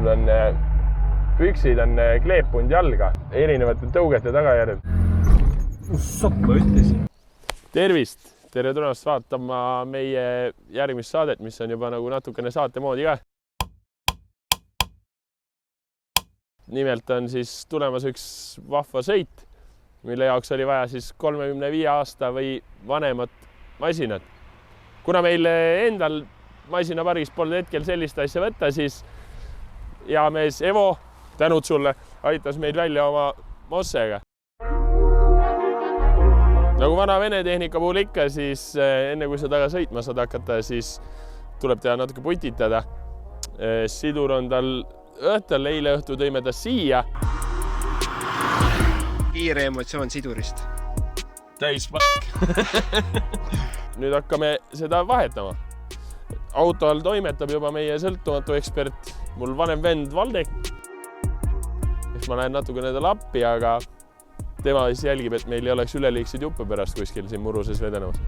mul on püksid on kleepunud jalga erinevate tõugete tagajärjel. Ma ütlesin. Tervist! Tere tulemast vaatama meie järgmist saadet, mis on juba nagu natukene saate moodi ka. Nimelt on siis tulemas üks vahva sõit, mille jaoks oli vaja siis 35 aasta või vanemat masinat. Kuna meil endal masinapargis polnud hetkel sellist asja võtta, siis hea mees Evo, tänud sulle, aitas meid välja oma Mossega. Nagu vana vene tehnika puhul ikka, siis enne kui sa taga sõitma saad hakata, siis tuleb teha natuke putitada. Sidur on tal õhtul, eile õhtu tõime ta siia. Kiire emotsioon sidurist. Täis Nüüd hakkame seda vahetama. Auto all toimetab juba meie sõltumatu ekspert, mul vanem vend Valdek. Eks ma lähen natukene talle appi, aga tema siis jälgib, et meil ei oleks üleliigseid juppe pärast kuskil siin muruses vedenemas.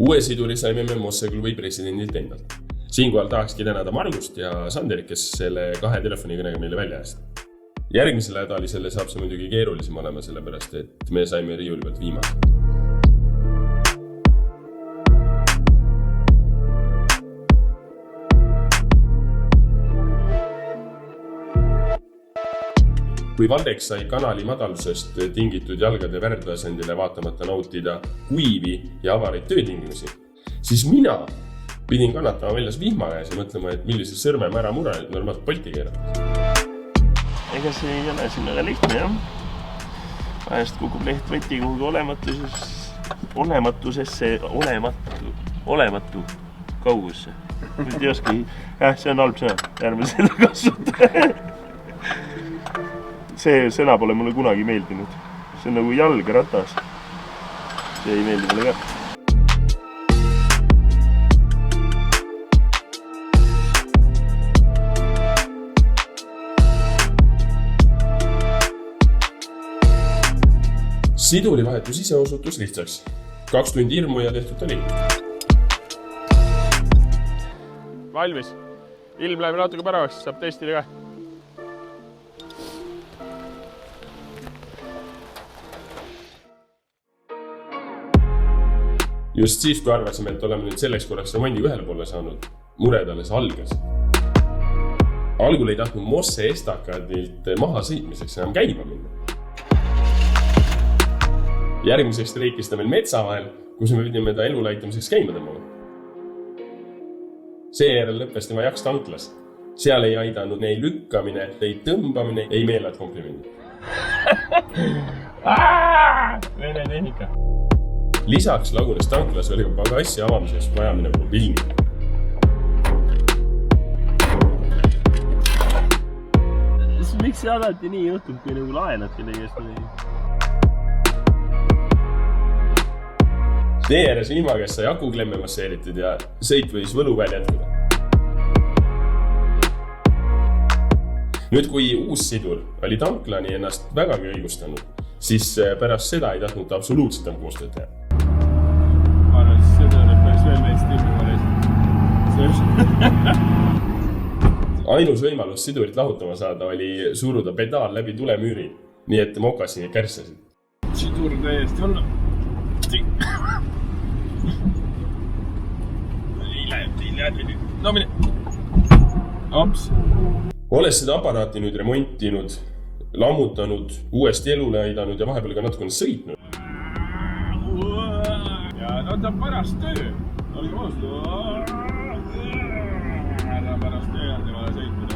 Uue siduri saime me Mosse klubi presidendilt endalt. Siinkohal tahakski tänada Margust ja Sanderit, kes selle 2 telefonikõnega meile välja ästab. Järgmisele nädalisele saab see muidugi keerulisem olema, sellepärast et me saime riiuli pealt viimase. Kui Valdek sai kanali madalusest tingitud jalgade värdasendile vaatamata nautida kuivi ja avareid töötingimusi, siis mina pidin kannatama väljas vihma käes ja mõtlema, et millise sõrme ma ära mure normaalselt polti keerata. Ega see ei ole siin väga lihtne, jah. Vahest kukub lehtvõti kuhugi olematu kaugusse. Nüüd ei oski, see on halb sõna, ärme seda kasuta. See sõna pole mulle kunagi meeldinud. See on nagu jalgratas. See ei meeldi mulle ka. Siduri vahetus ise osutus lihtsaks. 2 tundi hirmu ja tehtud oli. Valmis. Ilm läheb natuke päravaks, saab testida ka. Just siis, kui arvasime, et oleme nüüd selleks korraks remondi ühele poole saanud, mured alles algas. Algul ei tahtnud Mosse estakadilt maha sõitmiseks enam käima minna. Järgmiseks reikis ta meil metsa vahel, kus me pidime ta elu laitamiseks käima tõmbama. Seejärel lõppes tema jaks tanklas. Seal ei aidanud ei lükkamine, ei tõmbamine, ei meeled komplimendi. Vene tehnika. Lisaks lagunes tanklas oli pagassi avamiseks vajamine mobiilni. Miks see alati nii juhtub, kui nagu laenad kellegi eest midagi? Tee ääres vihma käes sai akuklemme masseeritud ja sõit võis võluväel jätkuda. Nüüd, kui uus sidur oli tanklani ennast vägagi õigustanud, siis pärast seda ei tahtnud ta absoluutselt enam koostööd teha. Seda on päris veel meist Ainus võimalus sidurit lahutama saada oli suruda pedaal läbi tulemüüri, nii et mokasini kärsasid. Sidur täiesti alla. No mine. Ops. Olles seda aparaati nüüd remontinud, lammutanud, uuesti elule aidanud ja vahepeal ka natukene sõitnud. Ja ta on paras töö. Oli kooslu. Ära paras töö on tema sõitnud.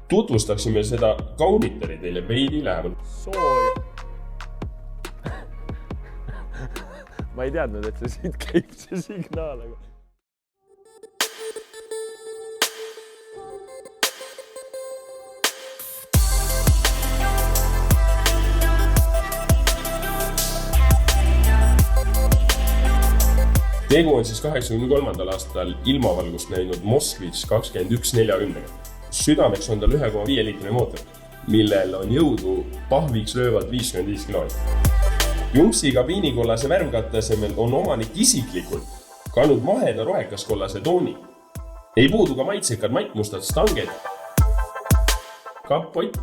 tutvustaksime seda kaunitari teile veidi lähemal. Sooja. Ma ei teadnud, et see siit käib see signaal, aga... Tegu on siis 83. aastal ilmavalgust näinud Moskvitš 2140. Südameks on tal 1,5 liitri mootor, millel on jõudu pahviks löövad 55 km. Jumsi kabiinikollase värvkattasemel on omanik isiklikult kandnud maheda rohekaskollase tooni. Ei puudu ka maitsekad maitmustad stanged, kappott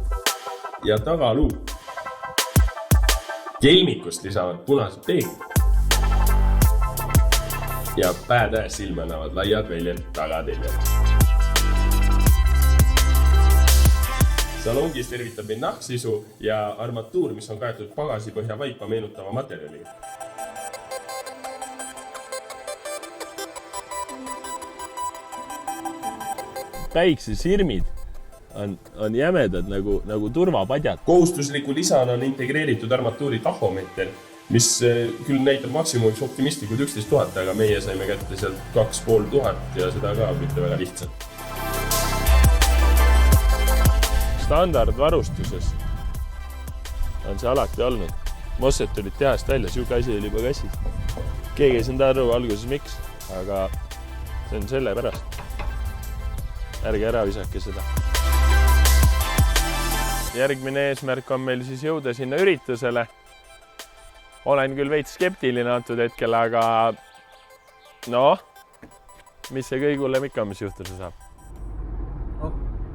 ja tagaluu. Kelmikust lisavad punased peeglid. Ja päätäes silmänavad laiad väljad tagateljad. Salongis tervitab mind nahksisu ja armatuur, mis on kaetud pagasipõhja vaipa meenutava materjaliga. Päiksesirmid on jämedad nagu turvapadjad. Kohustusliku lisana on integreeritud armatuuri tahomeeter, mis küll näitab maksimumiks optimistlikud 11 000, aga meie saime kätte sealt 2500 ja seda ka mitte väga lihtsalt. Standardvarustuses on see alati olnud. Mosset tulid tehast välja, siuke asi oli juba kassis. Keegi ei saanud aru alguses miks, aga see on selle pärast. Ärge ära visake seda. Järgmine eesmärk on meil siis jõuda sinna üritusele. Olen küll veits skeptiline antud hetkel, aga mis see kõigule ikka, mis juhtuda saab?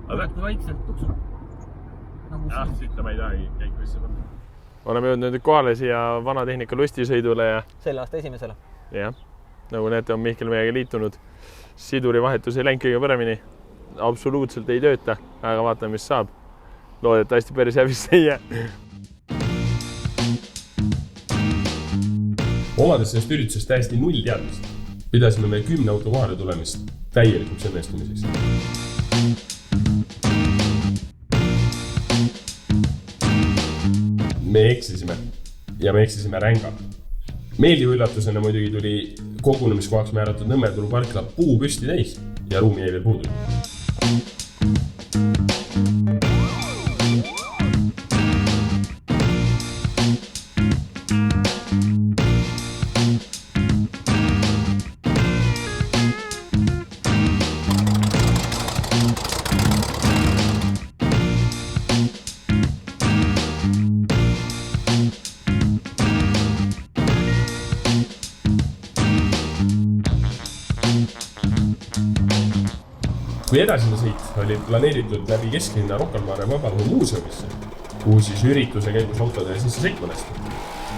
Võtku vaikselt tuksub. Sitta ma ei tahagi käiku isse panna. Oleme jõudnud nüüd kohale siia vanatehnika lustisõidule ja... Selle aasta esimesele. Jah, nagu näete, on Mihkel meiega liitunud. Siduri vahetus ei läinud kõige paremini. Absoluutselt ei tööta, aga vaatame, mis saab. Loodetavasti päris hävisse ei jää. Omades sellest üritusest täiesti null teadmist. Pidasime me 10 auto kohale tulemist täielikuks õnnestumiseks. Me eksisime ja me eksisime ränga. Meeldiva üllatusena muidugi tuli kogunemiskohaks määratud Nõmmerdulu parkla puu püsti täis ja ruumi jäi veel puudu. Kui edasine sõit oli planeeritud läbi kesklinna Rocca-al-Mare Vabaõhu muuseumisse, kuhu siis ürituse käigus autodele sisse sõitma lasti,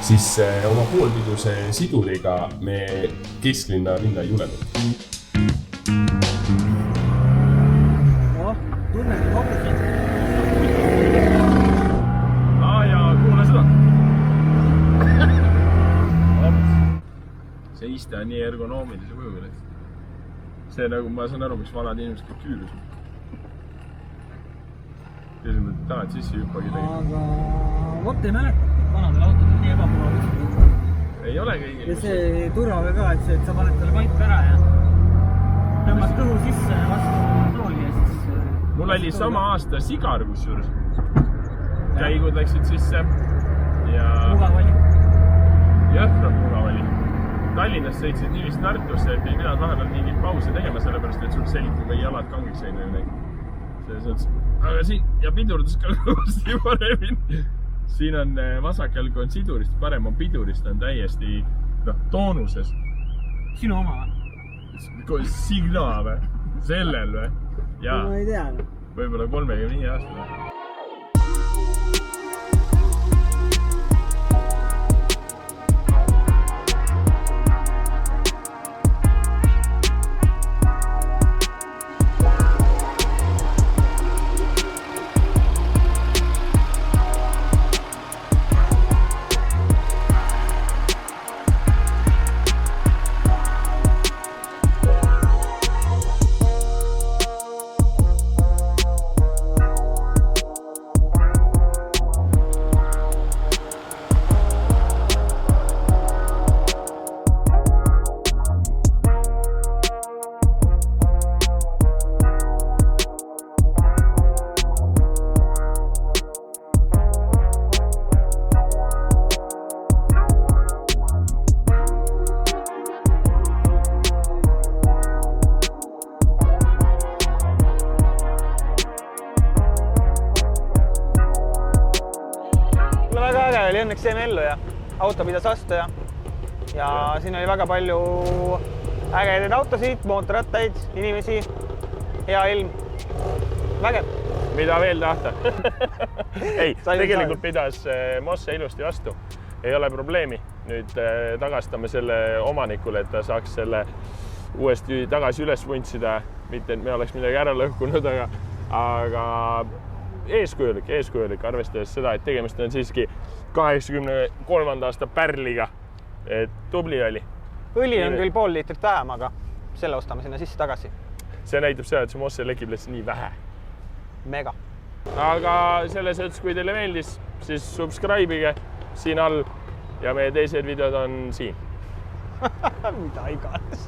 siis oma poolpiduse siduriga me kesklinna minna ei julenud. Tunnegi kogusid. Ja kuule seda. See iste on nii ergonoomilise kujuga. See nagu, ma saan aru, miks vanad inimesed kõik küürus. Teisime tahad sisse jupagi tegema. Aga vot ei mäleta, vanadel autod on nii ebamugav. Ei ole kõigil. Ja see turvaga ka, et sa paned talle paip ära ja tõmbad kõhu sisse vastu tooli ja siis... Mul oli sama aasta sigar kusjuures. Käigud läksid sisse ja... Mugav oli. Jõhkralt mugav oli. Tallinnas sõitsid nii vist Nartusse, et ei pidanud vahepeal mingit pause tegema, sellepärast, et sul selgib või jalad kangeks ei näi. Aga siin, ja pidurdus ka kõvasti paremini. Siin on vasakelg on sidurist, parem on pidurist, on täiesti toonuses. Sinu oma või? Signaal või? Sellel või? Jaa. Ma ei tea. Võib-olla 35 aastane. äge oli õnneks jäime ellu ja auto pidas vastu ja siin oli väga palju ägedaid autosid, mootorrattaid, inimesi, hea ilm, vägev. Mida veel tahta? Ei, tegelikult pidas Mosse ilusti vastu. Ei ole probleemi. Nüüd tagastame selle omanikule, et ta saaks selle uuesti tagasi üles vuntsida. Mitte, et me oleks midagi ära lõhkunud, aga eeskujulik, arvestades seda, et tegemist on siiski 83. aasta pärliga. Et tubli oli. Õli on küll pool liitrit vähem, aga selle ostame sinna sisse tagasi. See näitab seda, et see Mosse lekib lihtsalt nii vähe. Mega. Aga selles mõttes, kui teile meeldis, siis subscribe'ige siin all ja meie teised videod on siin. Mida iganes.